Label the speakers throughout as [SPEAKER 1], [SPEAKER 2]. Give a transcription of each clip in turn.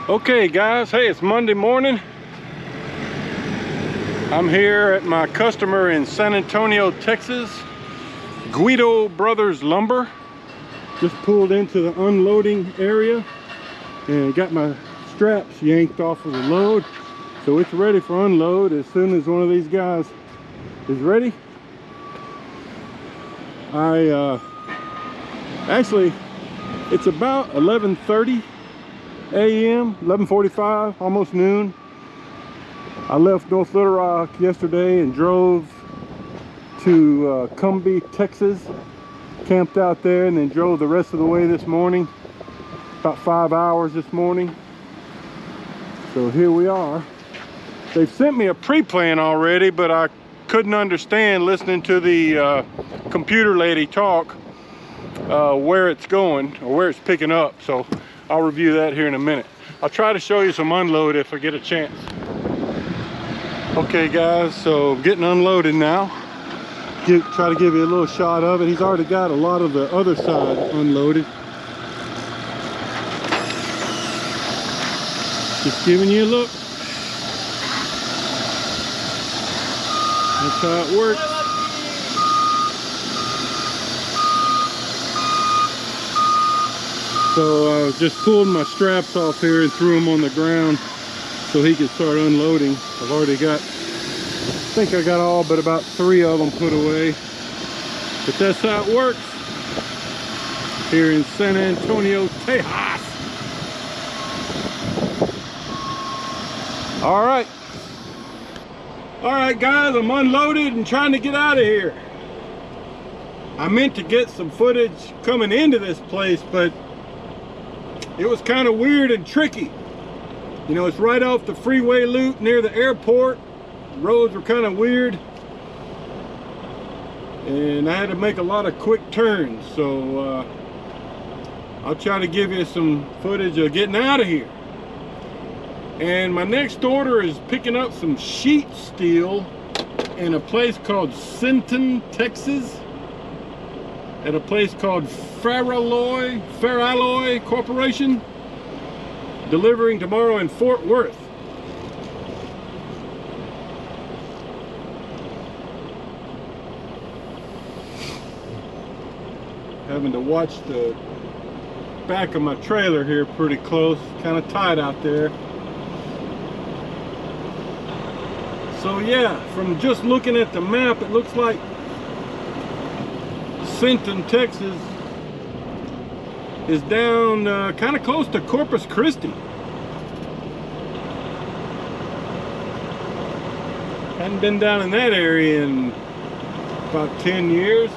[SPEAKER 1] Okay guys, hey, it's Monday morning. I'm here at my customer in San Antonio, Texas, Guido Brothers Lumber. Just pulled into the unloading area and got my straps yanked off of the load, so it's ready for unload as soon as one of these guys is ready. Actually, it's about 11:30 a.m., 11:45, almost noon. I left North Little Rock yesterday and drove to Cumbie, Texas, camped out there, and then drove the rest of the way this morning, about 5 hours this morning. So here we are. They've sent me a pre-plan already, but I couldn't understand listening to the computer lady talk where it's going or where it's picking up. So I'll review that here in a minute. I'll try to show you some unload if I get a chance. Okay guys, so getting unloaded now. Try to give you a little shot of it. He's already got a lot of the other side unloaded. Just giving you a look. That's how it works. So I just pulled my straps off here and threw them on the ground so he could start unloading. I've already got, I think I got all but about 3 of them put away. But that's how it works here in San Antonio, Texas. All right guys, I'm unloaded and trying to get out of here. I meant to get some footage coming into this place, but it was kind of weird and tricky. You know, it's right off the freeway loop near the airport. The roads were kind of weird, and I had to make a lot of quick turns. So I'll try to give you some footage of getting out of here. And my next order is picking up some sheet steel in a place called Sinton, Texas, at a place called Faralloy Corporation, delivering tomorrow in Fort Worth. Having to watch the back of my trailer here pretty close, kind of tight out there. So yeah, from just looking at the map, it looks like Sinton, Texas is down kind of close to Corpus Christi. Hadn't been down in that area in about 10 years.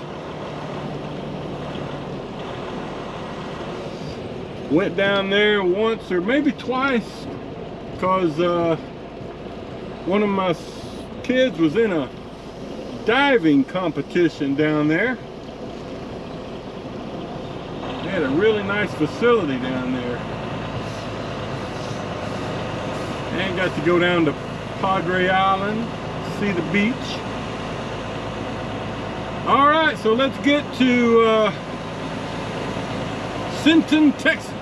[SPEAKER 1] Went down there once or maybe twice because one of my kids was in a diving competition down there. They had a really nice facility down there. And got to go down to Padre Island, see the beach. All right, so let's get to Sinton, Texas.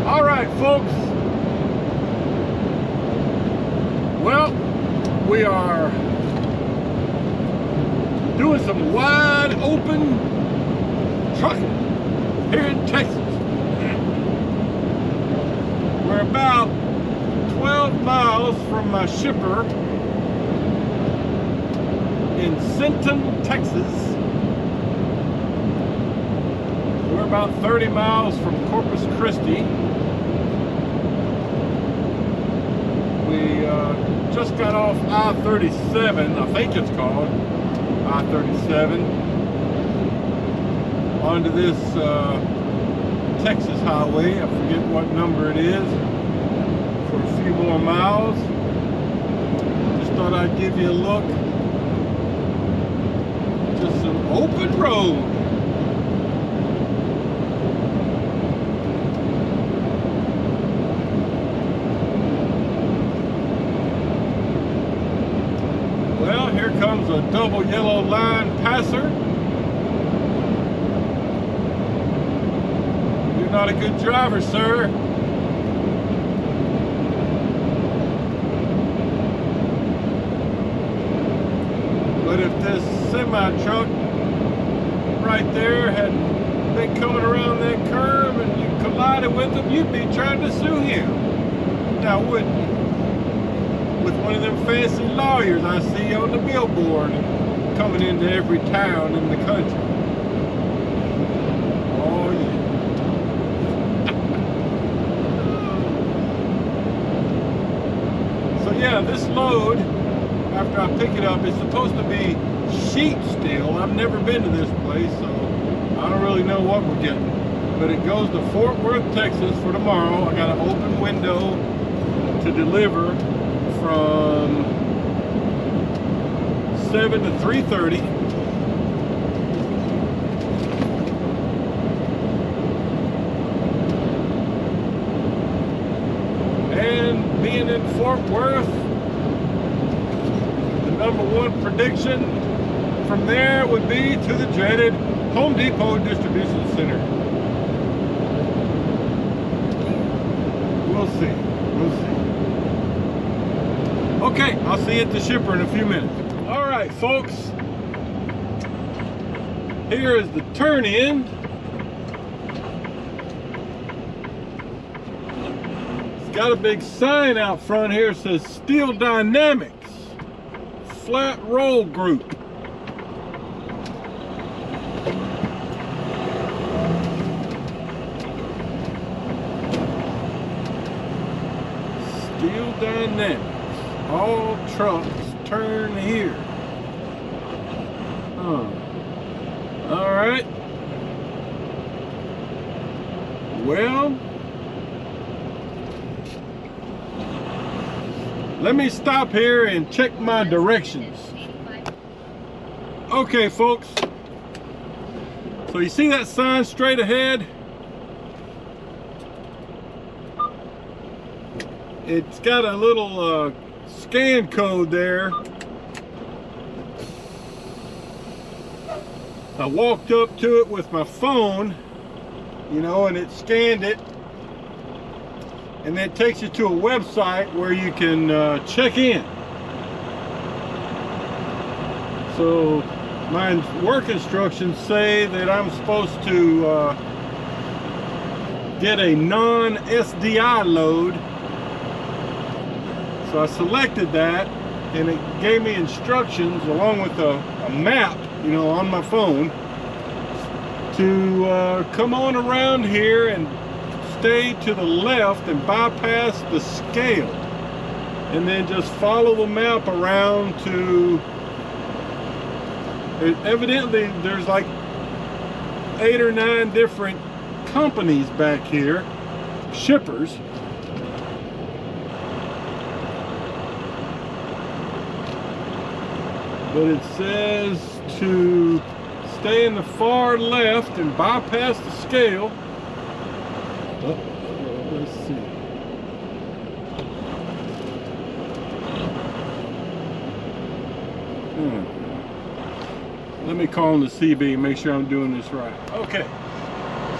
[SPEAKER 1] All right, folks. Well, we are doing some wide open trucking here in Texas. We're about 12 miles from my shipper in Sinton, Texas. We're about 30 miles from Corpus Christi. We just got off I-37, I think it's called I-37, onto this Texas highway. I forget what number it is, for a few more miles. Just thought I'd give you a look. Just some open road. Well, here comes a double yellow line passer. not a good driver, sir. But if this semi-truck right there had been coming around that curve and you collided with him, you'd be trying to sue him. Now, wouldn't you? With one of them fancy lawyers I see on the billboard coming into every town in the country. Oh, yeah. So, yeah, this load, after I pick it up, it's supposed to be sheet steel. I've never been to this place, so I don't really know what we're getting. But it goes to Fort Worth, Texas for tomorrow. I got an open window to deliver from 7 to 3:30. And being in Fort Worth, the #1 prediction from there would be to the dreaded Home Depot Distribution Center. We'll see. We'll see. Okay, I'll see you at the shipper in a few minutes. All right, folks. Here is the turn-in. It's got a big sign out front here that says Steel Dynamics Flat Roll Group. Steel Dynamics. All trucks turn here. All right. Well, let me stop here and check my directions. Okay, folks. So you see that sign straight ahead? It's got a little scan code there. I walked up to it with my phone, you know, and it scanned it, and then it takes you to a website where you can check in. So my work instructions say that I'm supposed to get a non-SDI load. So I selected that, and it gave me instructions along with a map, you know, on my phone to come on around here and stay to the left and bypass the scale, and then just follow the map around to, evidently there's like 8 or 9 different companies back here, shippers. But it says to stay in the far left and bypass the scale. Oh, let's see. Let me call on the CB and make sure I'm doing this right. Okay.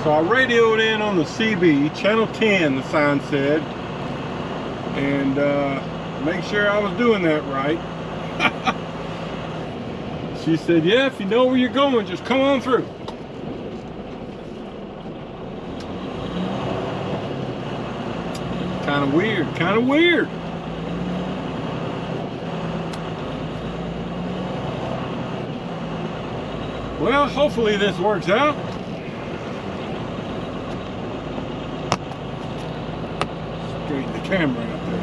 [SPEAKER 1] So I radioed in on the CB, channel 10, the sign said, and make sure I was doing that right. She said, yeah, if you know where you're going, just come on through. Kind of weird, kind of weird. Well, hopefully this works out. Straighten the camera out there.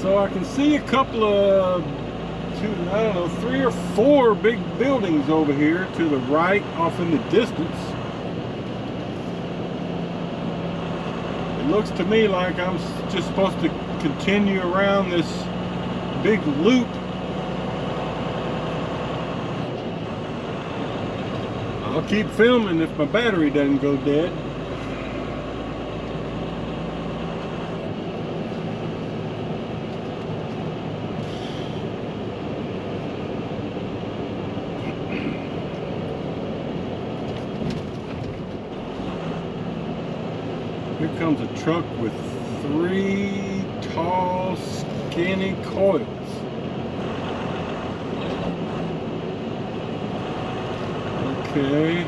[SPEAKER 1] So I can see a couple of, I don't know, 3 or 4 big buildings over here to the right off in the distance. It looks to me like I'm just supposed to continue around this big loop. I'll keep filming if my battery doesn't go dead. comes a truck with 3 tall, skinny coils. Okay.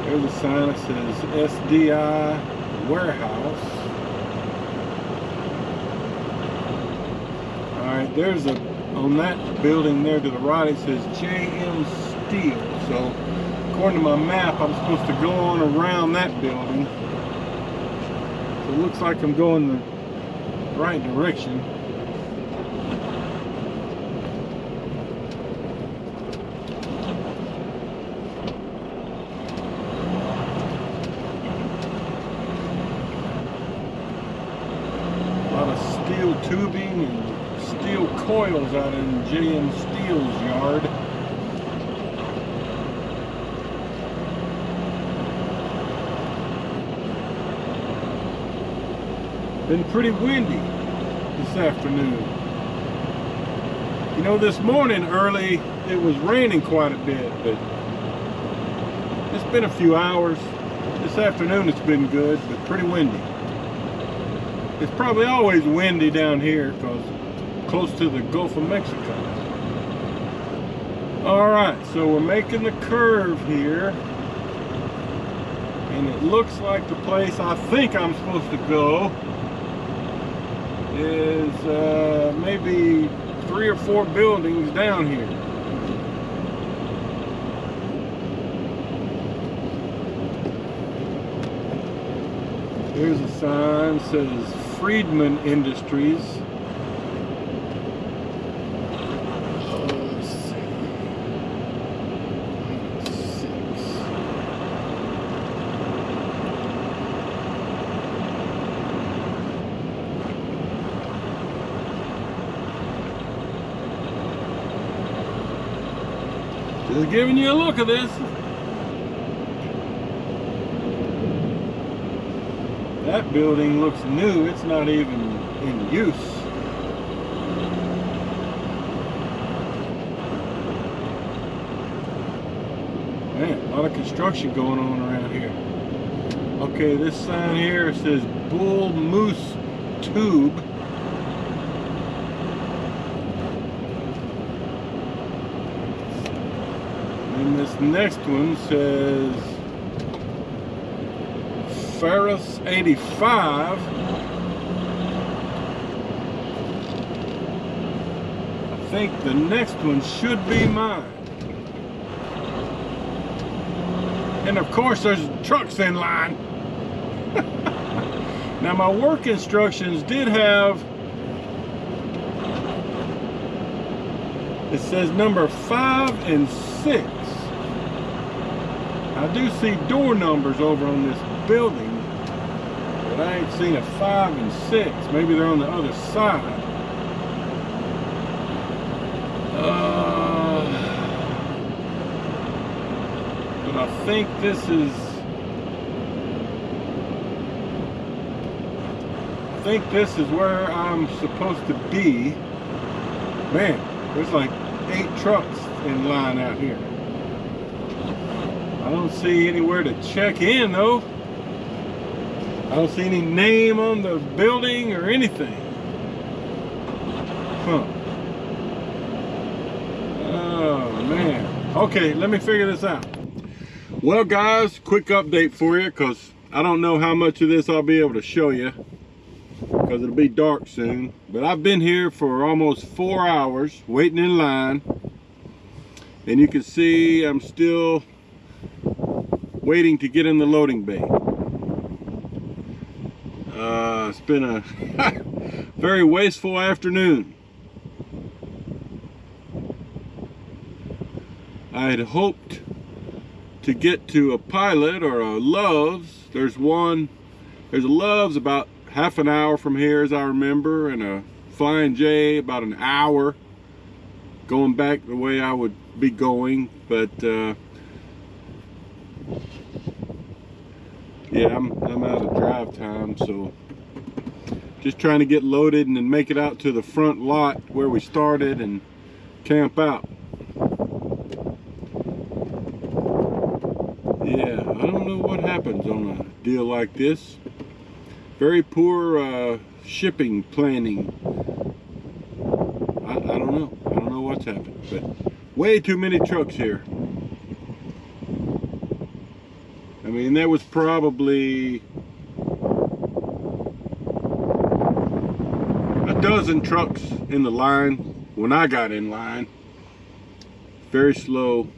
[SPEAKER 1] There's a sign that says SDI Warehouse. Alright, there's a, on that building there to the right, it says JM Steel. So, according to my map, I'm supposed to go on around that building. So it looks like I'm going the right direction. A lot of steel tubing and steel coils out in JM Steel's yard. Been pretty windy this afternoon. You know, this morning early it was raining quite a bit, but it's been a few hours. This afternoon it's been good, but pretty windy. It's probably always windy down here because close to the Gulf of Mexico. Alright, so we're making the curve here. And it looks like the place I think I'm supposed to go is maybe 3 or 4 buildings down here. Here's a sign that says Friedman Industries. Let's see. 6. Just giving you a look at this. That building looks new. It's not even in use. Man, a lot of construction going on around here. Okay, this sign here says Bull Moose Tube. And this next one says Ferris 85. I think the next one should be mine. And of course there's trucks in line. Now my work instructions did have, it says number 5 and 6. I do see door numbers over on this building, but I ain't seen a 5 and 6. Maybe they're on the other side. But I think this is, where I'm supposed to be. Man, there's like 8 trucks in line out here. I don't see anywhere to check in though. I don't see any name on the building or anything. Huh. Oh man. Okay, let me figure this out. Well guys, quick update for you, because I don't know how much of this I'll be able to show you, because it'll be dark soon. But I've been here for almost 4 hours waiting in line, and you can see I'm still waiting to get in the loading bay. It's been a very wasteful afternoon. I had hoped to get to a Pilot or a Love's. There's a Love's about half an hour from here, as I remember, and a Flying J about an hour going back the way I would be going. But yeah, I'm out of drive time, so just trying to get loaded and then make it out to the front lot where we started and camp out. Yeah, I don't know what happens on a deal like this. Very poor shipping planning. I don't know. I don't know what's happened, but way too many trucks here. I mean, there was probably a dozen trucks in the line when I got in line. Very slow.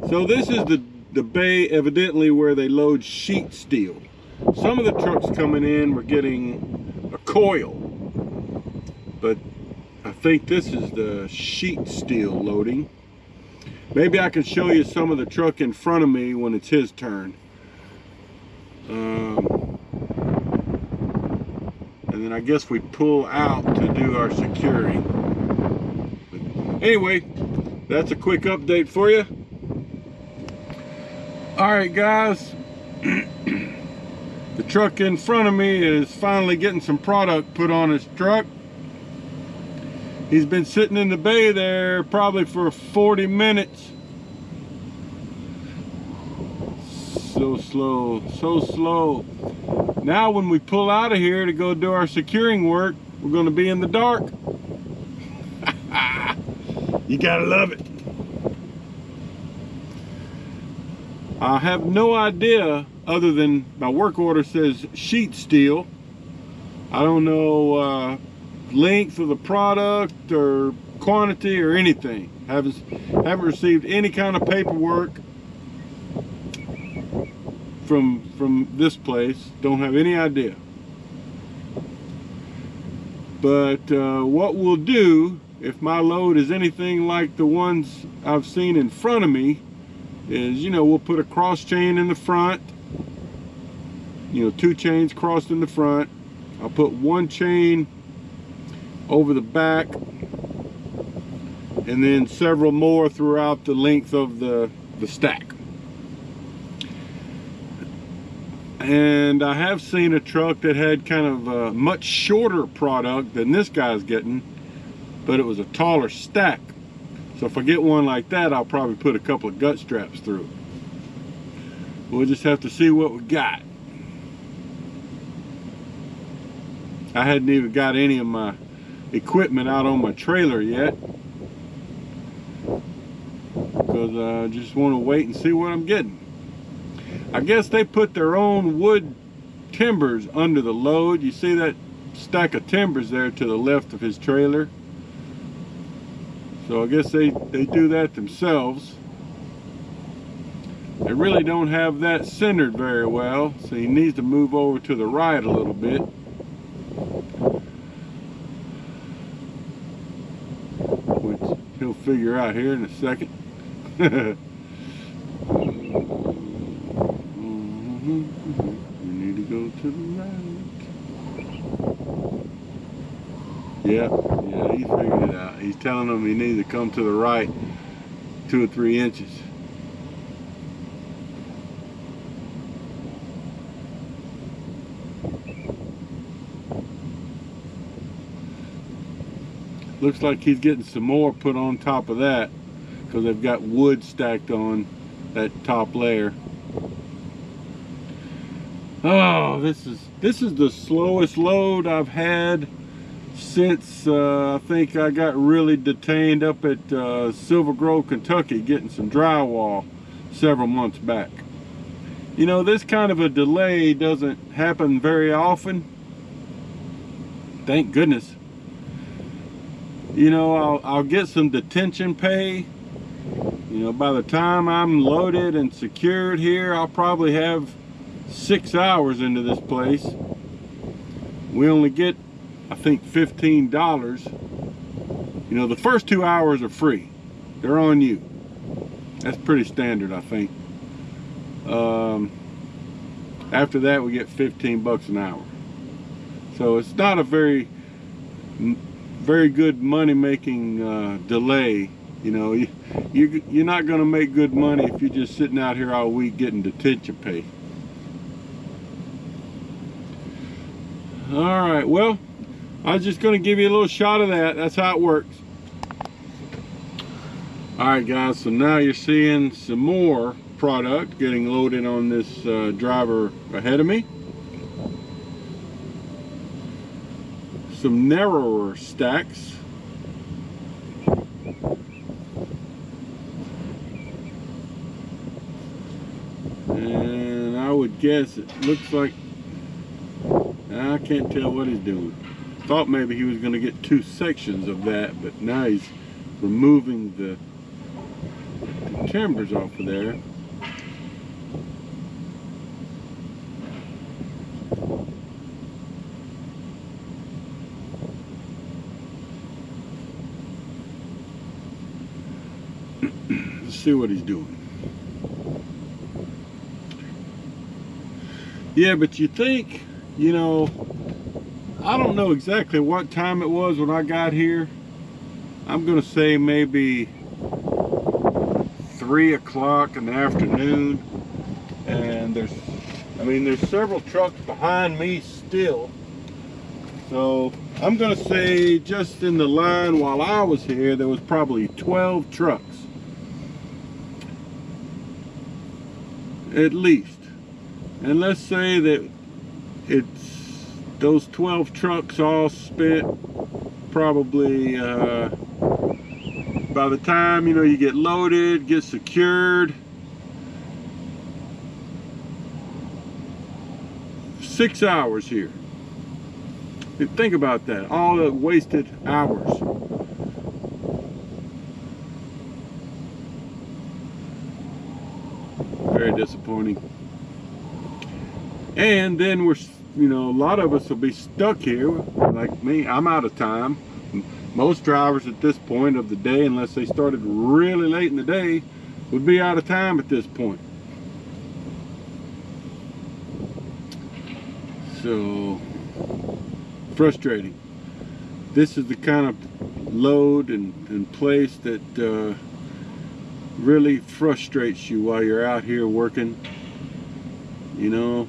[SPEAKER 1] So this is the bay evidently where they load sheet steel. Some of the trucks coming in were getting a coil, but I think this is the sheet steel loading. Maybe I can show you some of the truck in front of me when it's his turn. And then I guess we pull out to do our securing. But anyway, that's a quick update for you. Alright guys, the truck in front of me is finally getting some product put on his truck. He's been sitting in the bay there probably for 40 minutes. So slow, so slow. Now when we pull out of here to go do our securing work, we're going to be in the dark. You gotta love it. I have no idea, other than my work order says sheet steel. I don't know length of the product or quantity or anything. Haven't received any kind of paperwork from this place. Don't have any idea. But what we'll do, if my load is anything like the ones I've seen in front of me, is, you know, we'll put a cross chain in the front, you know, 2 chains crossed in the front. I'll put 1 chain over the back, and then several more throughout the length of the stack. And I have seen a truck that had kind of a much shorter product than this guy's getting, but it was a taller stack. So if I get one like that, I'll probably put a couple of gut straps through it. We'll just have to see what we got. I hadn't even got any of my equipment out on my trailer yet, because I just want to wait and see what I'm getting. I guess they put their own wood timbers under the load. You see that stack of timbers there to the left of his trailer? So I guess they do that themselves. They really don't have that centered very well, so he needs to move over to the right a little bit. Which he'll figure out here in a second. You need to go to the right. Yeah, he figured it out. He's telling him he needs to come to the right 2 or 3 inches. Looks like he's getting some more put on top of that, because they've got wood stacked on that top layer. Oh, this is the slowest load I've had since I think I got really detained up at Silver Grove, Kentucky, getting some drywall several months back. You know, this kind of a delay doesn't happen very often. Thank goodness. You know, I'll get some detention pay. You know, by the time I'm loaded and secured here, I'll probably have 6 hours into this place. We only get, I think, $15. You know, the first 2 hours are free. They're on you. That's pretty standard, I think. After that, we get 15 bucks an hour. So it's not a very good money-making delay. You know, you're not going to make good money if you're just sitting out here all week getting detention pay. All right, well, I was just going to give you a little shot of that. That's how it works. All right, guys, so now you're seeing some more product getting loaded on this driver ahead of me. Some narrower stacks. And I would guess it looks like, I can't tell what he's doing. Thought maybe he was going to get 2 sections of that, but now he's removing the timbers off of there. Let's see what he's doing. Yeah, but you think, you know, I don't know exactly what time it was when I got here. I'm gonna say maybe 3 o'clock in the afternoon, and there's several trucks behind me still. So I'm gonna say just in the line while I was here, there was probably 12 trucks. At least. And let's say that it's those 12 trucks all spent probably by the time, you know, you get loaded, get secured, 6 hours here. Think about that, all the wasted hours. Very disappointing. And then we're, you know, a lot of us will be stuck here. Like me, I'm out of time. Most drivers at this point of the day, unless they started really late in the day, would be out of time at this point. So, frustrating. This is the kind of load and place that really frustrates you while you're out here working, you know.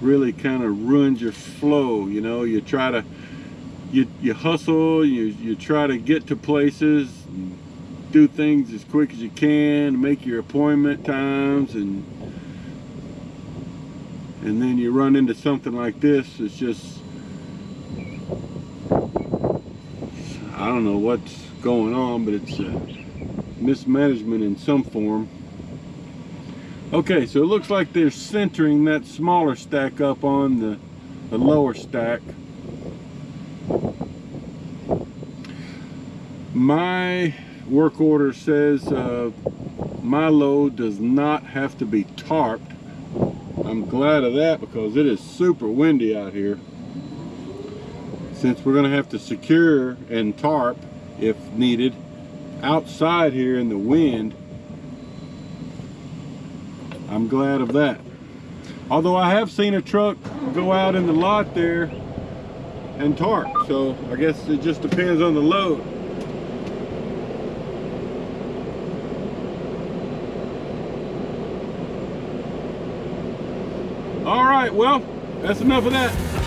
[SPEAKER 1] Really kind of ruins your flow, you know. You try to, you hustle, you try to get to places, and do things as quick as you can, make your appointment times, and then you run into something like this. It's just, I don't know what's going on, but it's mismanagement in some form. Okay, so it looks like they're centering that smaller stack up on the lower stack. My work order says my load does not have to be tarped. I'm glad of that because it is super windy out here. Since we're going to have to secure and tarp, if needed, outside here in the wind, I'm glad of that. Although I have seen a truck go out in the lot there and tarp, so I guess it just depends on the load. All right, well, that's enough of that.